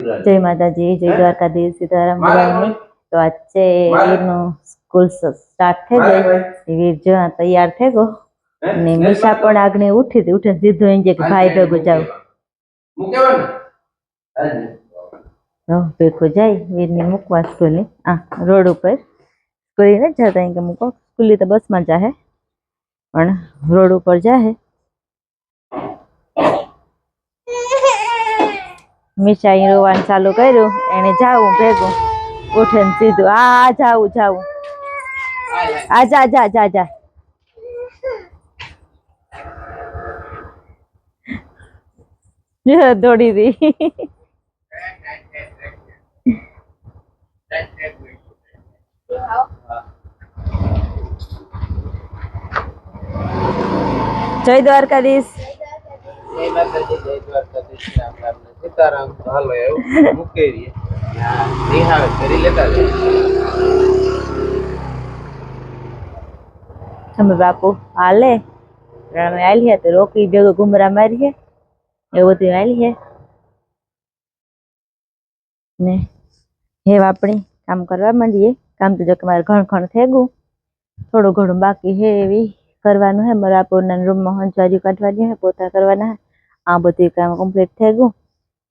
जय माताजी जय द्वारकाधीश सीताराम बधाई। तो आज से वीर नो स्कूल स्टार्ट थे गई। वीर जो तैयार थे गो ने मीशा पण आगने उठी थी। उठे सीधो इंजे के भाई भेगो जाओ तो भेगो जाई वीर ने मुकवा स्कूल आ रोड ऊपर स्कूल ने जाता है के मुको स्कूल तो बस में जाए पण रोड ऊपर जाए। मीशा रोवान चालू कर्યું એને જાવું ભેગું ઉઠે ને સીધું આ જાવું જાવું આ જા જા જા જા દોડી દી જય દ્વારકાધીશ જય માતાજી જય દ્વારકાધીશ રામ રામ सीताराम तो हालो એવું મૂકે રહી નિહાળ કરી લેતા તમે બાપુ હાલે અમે આલી હે તો રોકી ભેગો ગુમરા મારી હે એવું બધું આલી હે ને હે આપણી કામ કરવા માંડીએ। કામ તો જો કે મારે ઘણ ઘણ થઈ ગયું થોડું ઘણું બાકી હે એવી કરવાનું હે। મારા પોરના રૂમમાં હંચવાજી કાઢવાની હે પોતા કરવાના હે આ બધું કામ કમ્પ્લીટ થઈ ગયું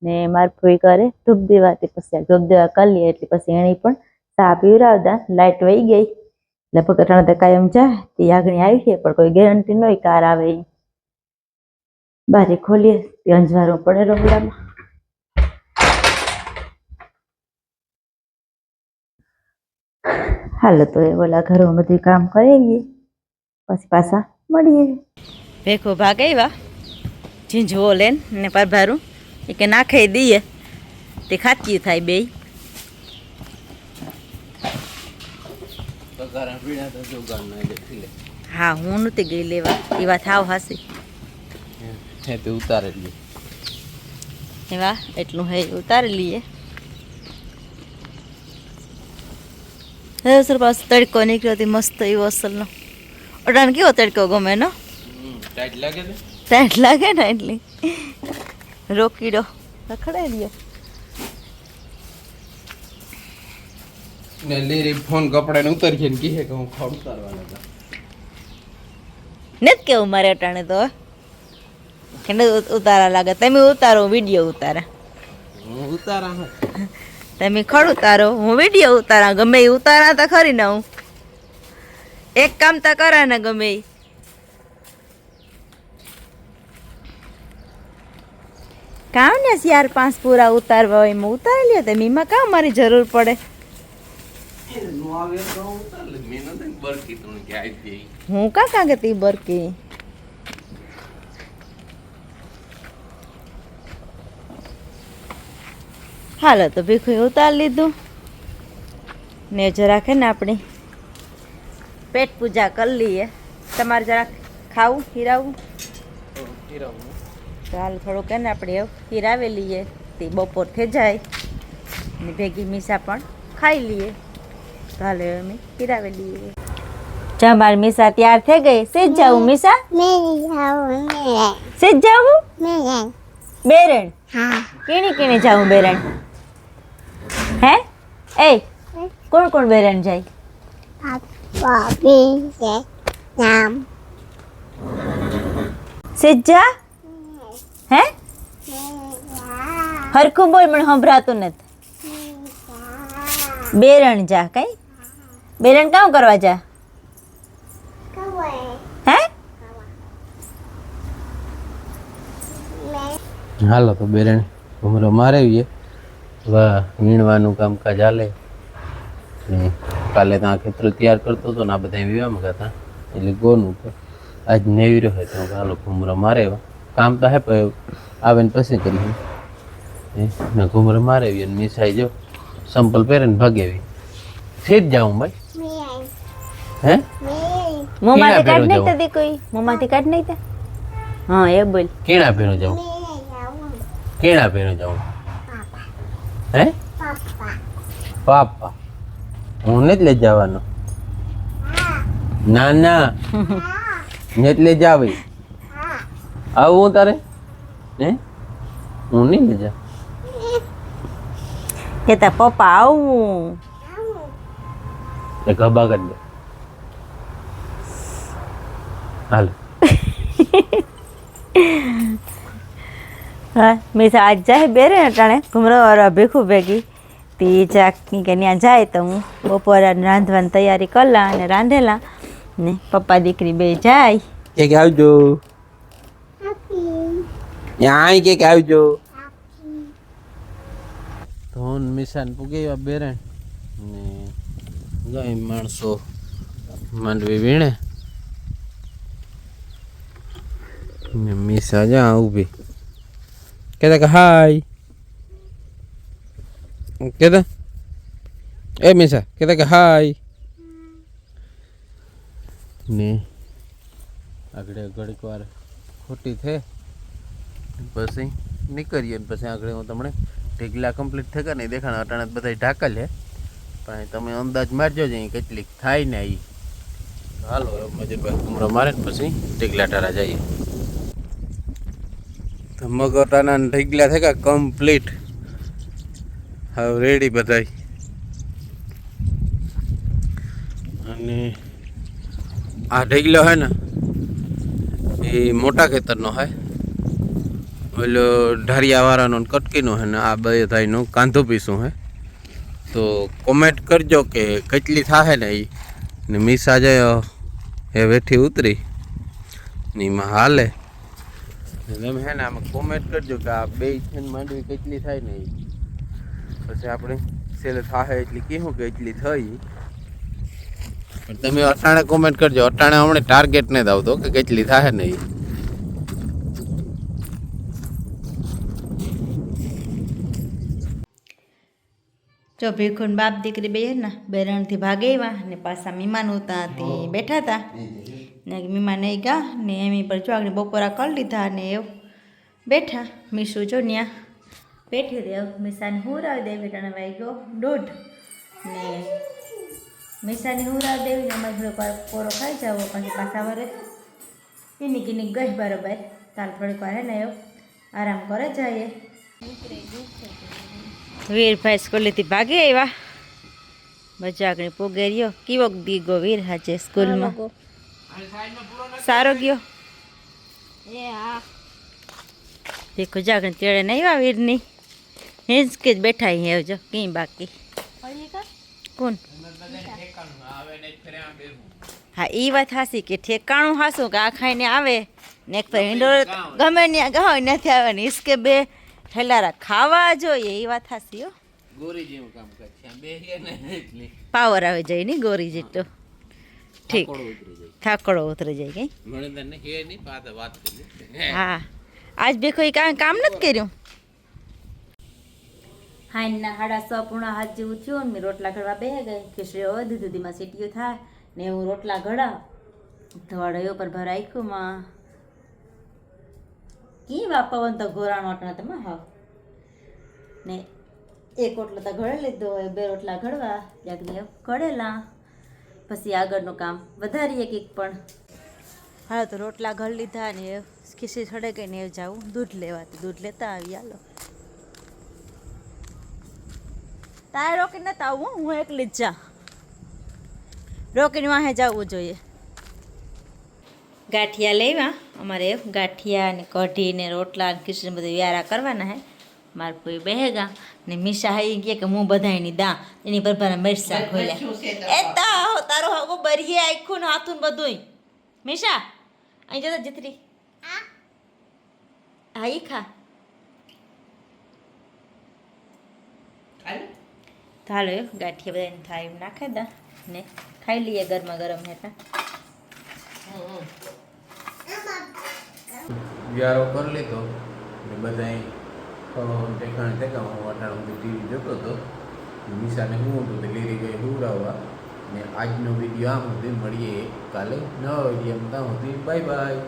ने मार फूई करे धूप देवा पछी धूप देवा कर ली एटले पछी एनी पण चा पीवरावता लाइट वही गई એટલે પકટાણા તો કાયમ જાય તે આગણી આવી છે પણ કોઈ ગેરંટી નહોય કાર આવે બારી ખોલીએ તે અંજવારો પડે રમડામાં। હાલો તો એ ઓલા ઘરમાં બધું કામ કરીએ પછી પાછા મળીએ। ભેખો ભાગ આવ્યા ઝીંઝવો લેન ને પરભારું કે નાખી દઈએ તે ખાતી થાય બે હા હું નહોતી ગઈ લેવા એ વાત હાવ હાસી તે ઉતારી લઈએ એવા એટલું હે ઉતારી લઈએ। હે સર પાસ તડકો નીકળ્યો હતી મસ્ત એવો અસલનો અડાણ કેવો તડકો ગમે નો ટાઈટ લાગે ને ટાઈટ લાગે ને એટલી रोकीडो रखड़े दियो ने ले रे फोन कपड़े ने उतर के की है कहूं खोड़ उतारवा लगा नेत के मारे अटाणे तो केने उतारा लागे तमे उतारो वीडियो उतारा हूं उतारा हूं तमे खड़ उतारो हूं वीडियो उतारा गमे उतारा तो खरी ना हूं एक काम तो करा ना गमे काम ने यार 5 पूरा उतारवा होय में उतार लियो ते मीमा का मारी जरूर पड़े नो आवे तो उतार ले मेनो तक बरकी तुन के आई थी हूं का कागे ती बरकी हालो तो भीखो उतार लीधु ने जरा के ना अपनी पेट पूजा कर लिए तमार जरा खाऊ खीराऊ ચાલ થોડુંક ને આપણે ખીરાવી લઈએ તે બપોર થઈ જાય ને ભેગી મીસા પણ ખાઈ લઈએ તો હાલે અમે ખીરાવી લઈએ। જા મારી મીસા તૈયાર થઈ ગઈ સીધ જાઉં મીસા સીધ જાઉં બેરણ હા કેણી કેણી જાઉં બેરણ હે એ કોણ કોણ બેરણ જાય નામ સીધ જા હે હરખું બોલ મને સંભળાતું નથી બેરણ જા કઈ બેરણ કામ કરવા જા હે હાલો તો બેરણ ઘુમરો મારે વાહ વીણવાનું કામકાજ હાલે ને કાલે તો આ ખેતર તૈયાર કરતો હતો ને આ બધા વિવામાં ગયા હતા એટલે ગોનું આજ નેવી રહ્યો તો હાલો ઘુમરો મારે काम तो है आवे ने पसी करी ने घूमर मारे भी मिसाई जो संपल पहरे ने भागे भी सीध जाऊं भाई हैं मुंह माथे काट नहीं तो दी कोई मुंह माथे काट नहीं था हां ये बोल केड़ा पेनो जाऊं केड़ा पेनो जाऊं हैं पापा पापा હું ને જ લઈ જવાનો ના ના ને જ લઈ જાવી આવું તારે હે હું નહીં લઈ જા કેતા પપ્પા આવું. એ ગબા કરી દે હાલ. હા મેં આજ જાય બેરે અટાણે ઘુમરાવાળા ભેખું ભેગી તી ચાકની કે ત્યાં જાય તો હું બપોરે રાંધવાની તૈયારી કરલા અને રાંધેલા ને પપ્પા દીકરી બે જાય. કે આવજો યાય કે આવજો. ધોન મિશાન પૂગી બેરણ ને ગઈ માણસો માંડવી વીણે ને મિસા જા ઊભી કેતા કે હાય કેતા એ મિસા કેતા કે હાય ને આગળ ઘડીક વાર ખોટી થે પછી નીકળીએ ને પછી આગળ હું તમને ઢીકલા કમ્પ્લીટ થયા નહીં દેખાણ અટાણે બધા ઢાકલ છે પણ તમે અંદાજ મારજો જ અહીં કેટલીક થાય ને એ હાલો મજૂરભાઈ કુમરો મારે ને પછી ઢીકલા ટારા જઈએ તો મગટાના ઢીકલા થયા કમ્પ્લીટ હવે રેડી બધા અને આ ઢીકલો હે ને એ મોટા ખેતરનો હોય ઓલો ઢારિયાવાળાનો કટકીનો હે ને આ બધાનું કાંધું પીસું હે તો કોમેન્ટ કરજો કે કેટલી થાય ને એ ને મીસા જાય એ વેઠી ઉતરી ને એમાં હાલે તમે હે ને આમાં કોમેન્ટ કરજો કે આ બે છે માંડવી કેટલી થાય ને એ પછી આપણે છેલ્લે થાય એટલી કહેવું કે એટલી થઈ પણ તમે અટાણે કોમેન્ટ કરજો અટાણે હમણાં ટાર્ગેટ ને જ આવતો કે કેટલી થાય ને એ જો ભીખુન બાપ દીકરી બે ને બેરણથી ભાગે આવ્યા ને પાછા મીમાન ઉતાથી બેઠા હતા ને મીમાન નહીં ગયા ને એમી પર જો આગળ બપોરા કરી લીધા ને એવું બેઠા મીસું જો ત્યાં બેઠી રહે મીસાને હુરાવી દેવી ટાણે વાગ્યો 1:30 ને મીસાની હુરાવી દેવી ને અમારે થોડીક વાર પોરો ખાઈ જાવ પછી પાછા વરે એની કીની ગઈ બરાબર તાલ થોડીક વાર હે ને એવું આરામ કરે જઈએ. વીરભાઈ સ્કૂલેથી ભાગી આવ્યા બજાગણી પોગે રહ્યો કેવો દીગો વીર હાજે સ્કૂલમાં સારો ગયો દેખો જાગણી તેડે નહીં આવ્યા વીરની હિંચ કે જ બેઠા અહીં જો કઈ બાકી કોણ હા એ વાત હાસી કે ઠેકાણું હાસું કે આ ખાઈને આવે ને એક તો હિંડોળ ગમે ત્યાં ગયો નથી આવે ને હિસકે બે ઠેલારા ખાવા જોઈએ એ વાત હાસી હો ગોરી જેવું કામ કરે બે ને એટલી પાવર આવે જાય ને ગોરી જેટલો ઠીક થાકડો ઉતરી જાય કઈ મને તને હે નહીં પાછા વાત કરી હા આજ બે કોઈ કામ નથી કર્યું હાઈના 6:30 પૂણા હાથ જેવું થયું ને રોટલા ઘડવા બેહી ગઈ ખીચડી વધી દૂધીમાં સીટીઓ થાય ને હું રોટલા ઘડા ધવાડો પર ભરાખ્યું માં કી વાપવન તો ઘોરાણો અટણા તમે હાવ ને એક રોટલો તો ઘડે લીધો હોય 2 રોટલા ઘડવા જાગને ઘડેલા પછી આગળનું કામ વધારીએ કંઈક પણ હા તો રોટલા ઘડ લીધા ને ખીચડી છડે ગઈ ને જાવું દૂધ લેવા તો દૂધ લેતા આવી હાલો તારે રોકીને નતા આવું હું એકલી જ જા રોકીને વાહે જવું જોઈએ. ગાંઠિયા લેવા અમારે ગાંઠિયા ને કઢી ને રોટલા ને ખીચડી બધું વ્યારા કરવાના હે મારે કોઈ બેહેગા ને મીશા હાઈ કે હું બધાની દા એની પર મરસા ખોલ્યા એ તારો હવે બરીએ આખું ને હાથું ને બધું મીશા અહીં જતા જીતરી હા ઈ ખા હાલો ગાંઠિયા બધાને થાય નાખે દા ને ખાઈ લઈએ ગરમા ગરમ હેઠા વ્યારો કરી લીધો ને બધા ઠેકાણે ઠેકા હું અટાણ બધું ટીવી જોતો હતો નિશાને હું હતું તે લીરી ગઈ હુવડાવવા ને આજનો વિડીયો આમ સુધી મળીએ કાલે નવા વિડીયો ત્યાં સુધી બાય બાય.